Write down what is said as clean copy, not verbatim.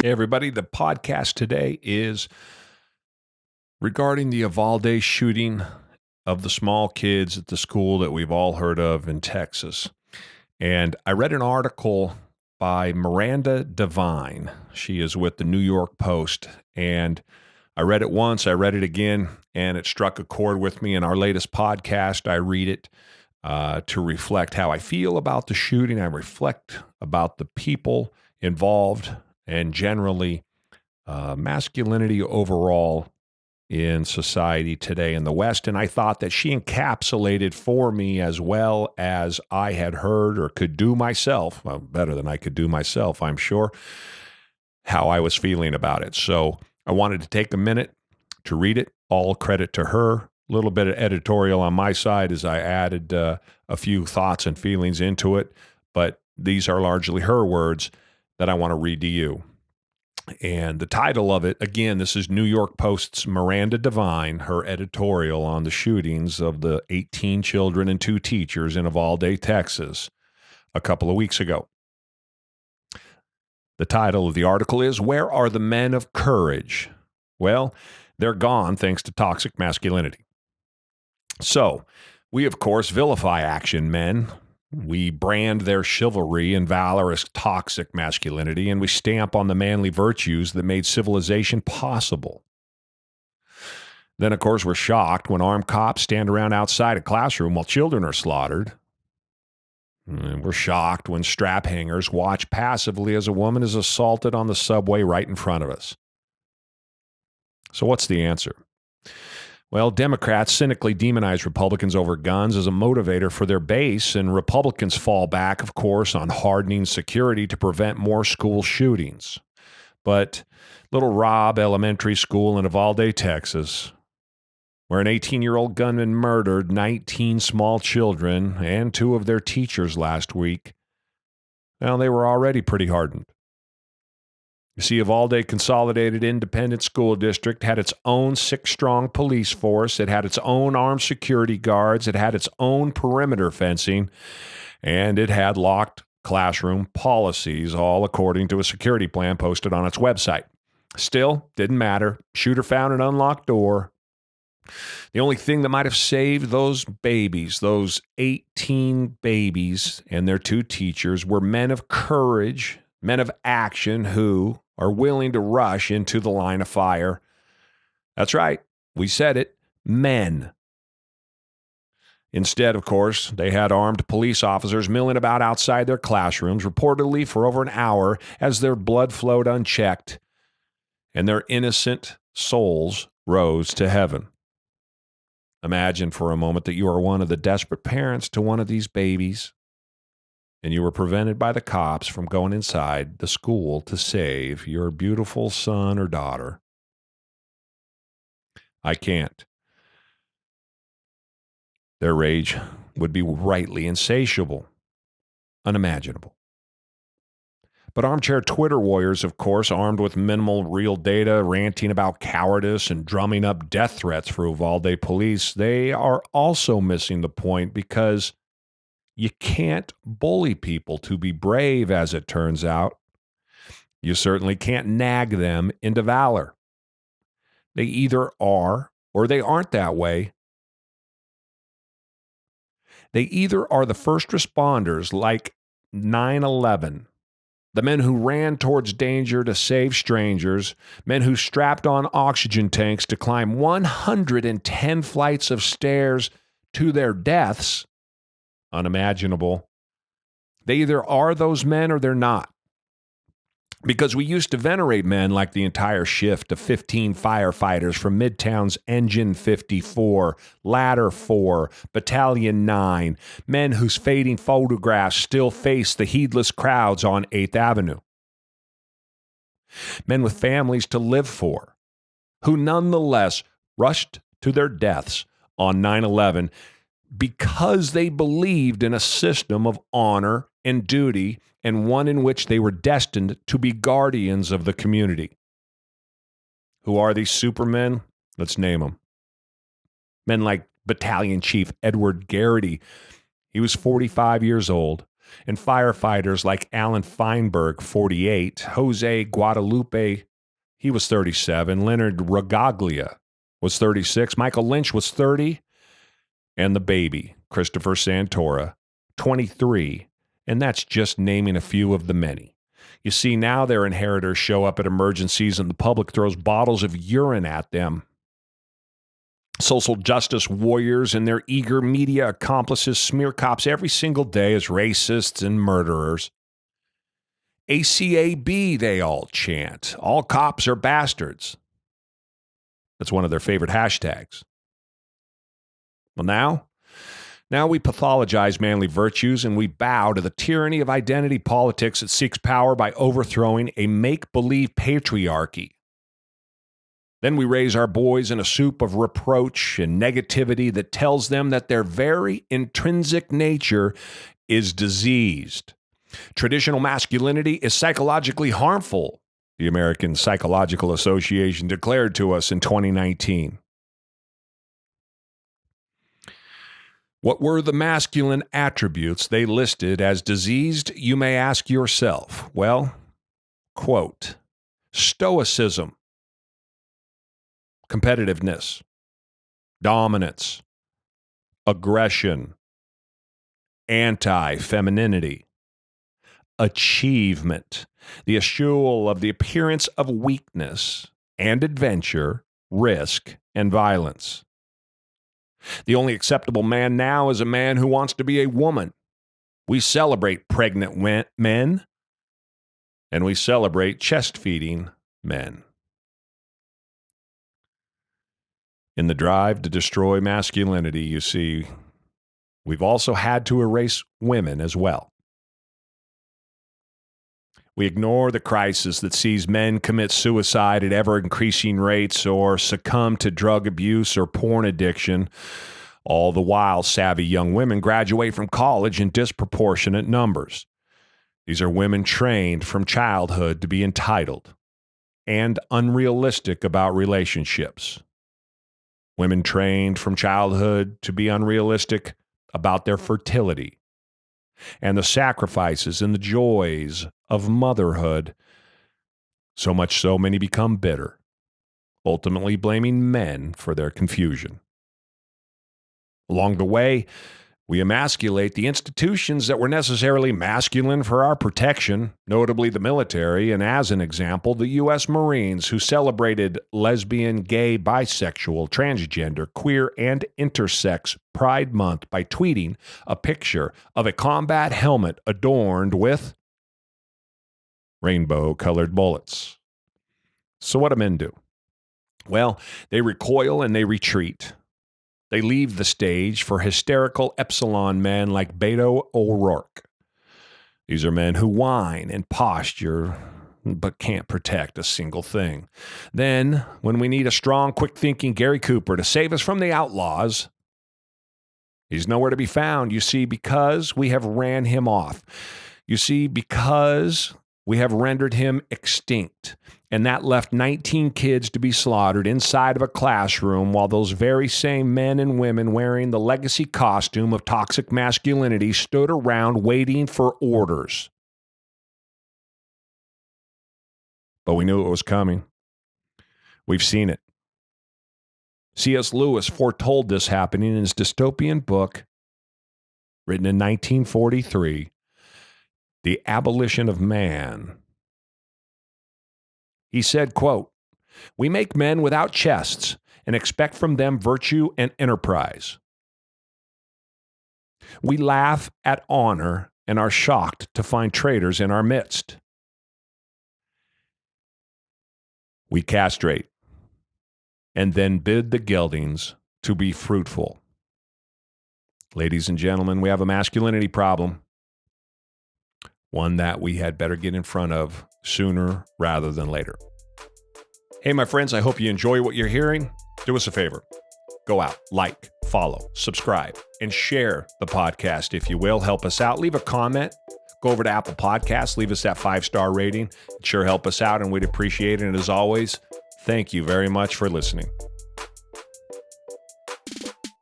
Hey, everybody. The podcast today is regarding the Uvalde shooting of the small kids at the school that we've all heard of in Texas. And I read an article by Miranda Devine. She is with the New York Post. And I read it once, I read it again, and it struck a chord with me. In our latest podcast, I read it to reflect how I feel about the shooting. I reflect about the people involved and generally masculinity overall in society today in the West. And I thought that she encapsulated for me, as well as I had heard or could do myself, well, better than I could do myself, I'm sure, how I was feeling about it. So I wanted to take a minute to read it. All credit to her. A little bit of editorial on my side as I added a few thoughts and feelings into it. But these are largely her words that I want to read to you. And the title of it, again, this is New York Post's Miranda Devine, her editorial on the shootings of the 18 children and 2 teachers in Uvalde, Texas, a couple of weeks ago. The title of the article is, "Where Are the Men of Courage?" Well, they're gone thanks to toxic masculinity. So, we of course vilify action men. We brand their chivalry and valor as toxic masculinity, and we stamp on the manly virtues that made civilization possible. Then, of course, we're shocked when armed cops stand around outside a classroom while children are slaughtered. And we're shocked when strap hangers watch passively as a woman is assaulted on the subway right in front of us. So what's the answer? Well, Democrats cynically demonize Republicans over guns as a motivator for their base, and Republicans fall back, of course, on hardening security to prevent more school shootings. But little Rob Elementary School in Uvalde, Texas, where an 18-year-old gunman murdered 19 small children and 2 of their teachers last week, well, they were already pretty hardened. You see, Uvalde Consolidated Independent School District had its own 6-strong police force. It had its own armed security guards. It had its own perimeter fencing. And it had locked classroom policies, all according to a security plan posted on its website. Still, didn't matter. Shooter found an unlocked door. The only thing that might have saved those babies, those 18 babies and their 2 teachers, were men of courage, men of action who are willing to rush into the line of fire. That's right. We said it. Men. Instead, of course, they had armed police officers milling about outside their classrooms, reportedly for over an hour, as their blood flowed unchecked and their innocent souls rose to heaven. Imagine for a moment that you are one of the desperate parents to one of these babies, and you were prevented by the cops from going inside the school to save your beautiful son or daughter. I can't. Their rage would be rightly insatiable, unimaginable. But armchair Twitter warriors, of course, armed with minimal real data, ranting about cowardice and drumming up death threats for Uvalde police, they are also missing the point, because you can't bully people to be brave, as it turns out. You certainly can't nag them into valor. They either are or they aren't that way. They either are the first responders like 9/11, the men who ran towards danger to save strangers, men who strapped on oxygen tanks to climb 110 flights of stairs to their deaths, unimaginable. They either are those men or they're not. Because we used to venerate men like the entire shift of 15 firefighters from Midtown's Engine 54, Ladder 4, Battalion 9, men whose fading photographs still face the heedless crowds on 8th Avenue. Men with families to live for, who nonetheless rushed to their deaths on 9/11 because they believed in a system of honor and duty, and one in which they were destined to be guardians of the community. Who are these supermen? Let's name them. Men like Battalion Chief Edward Garrity. He was 45 years old, And firefighters like Alan Feinberg, 48, Jose Guadalupe, he was 37, Leonard Ragaglia was 36, Michael Lynch was 30, and the baby, Christopher Santora, 23, and that's just naming a few of the many. You see, now their inheritors show up at emergencies and the public throws bottles of urine at them. Social justice warriors and their eager media accomplices smear cops every single day as racists and murderers. ACAB, they all chant. All cops are bastards. That's one of their favorite hashtags. Well, now we pathologize manly virtues and we bow to the tyranny of identity politics that seeks power by overthrowing a make-believe patriarchy. Then we raise our boys in a soup of reproach and negativity that tells them that their very intrinsic nature is diseased. Traditional masculinity is psychologically harmful, the American Psychological Association declared to us in 2019. What were the masculine attributes they listed as diseased, you may ask yourself? Well, quote, stoicism, competitiveness, dominance, aggression, anti-femininity, achievement, the eschewal of the appearance of weakness and adventure, risk, and violence. The only acceptable man now is a man who wants to be a woman. We celebrate pregnant men, and we celebrate chest-feeding men. In the drive to destroy masculinity, you see, we've also had to erase women as well. We ignore the crisis that sees men commit suicide at ever-increasing rates or succumb to drug abuse or porn addiction. All the while, savvy young women graduate from college in disproportionate numbers. These are women trained from childhood to be entitled and unrealistic about relationships. Women trained from childhood to be unrealistic about their fertility and the sacrifices and the joys of motherhood. So much so, many become bitter, ultimately blaming men for their confusion. Along the way, we emasculate the institutions that were necessarily masculine for our protection, notably the military, and as an example, the U.S. Marines, who celebrated lesbian, gay, bisexual, transgender, queer, and intersex Pride Month by tweeting a picture of a combat helmet adorned with rainbow-colored bullets. So what do men do? Well, they recoil and they retreat. They leave the stage for hysterical epsilon men like Beto O'Rourke. These are men who whine and posture, but can't protect a single thing. Then, when we need a strong, quick-thinking Gary Cooper to save us from the outlaws, he's nowhere to be found, you see, because we have ran him off. You see, because we have rendered him extinct. And that left 19 kids to be slaughtered inside of a classroom while those very same men and women wearing the legacy costume of toxic masculinity stood around waiting for orders. But we knew it was coming. We've seen it. C.S. Lewis foretold this happening in his dystopian book, written in 1943, The Abolition of Man. He said, quote, "We make men without chests and expect from them virtue and enterprise. We laugh at honor and are shocked to find traitors in our midst. We castrate and then bid the geldings to be fruitful." Ladies and gentlemen, we have a masculinity problem, one that we had better get in front of sooner rather than later. Hey, my friends, I hope you enjoy what you're hearing. Do us a favor. Go out, like, follow, subscribe, and share the podcast, if you will. Help us out. Leave a comment. Go over to Apple Podcasts. Leave us that 5-star rating. It sure help us out, and we'd appreciate it. And as always, thank you very much for listening.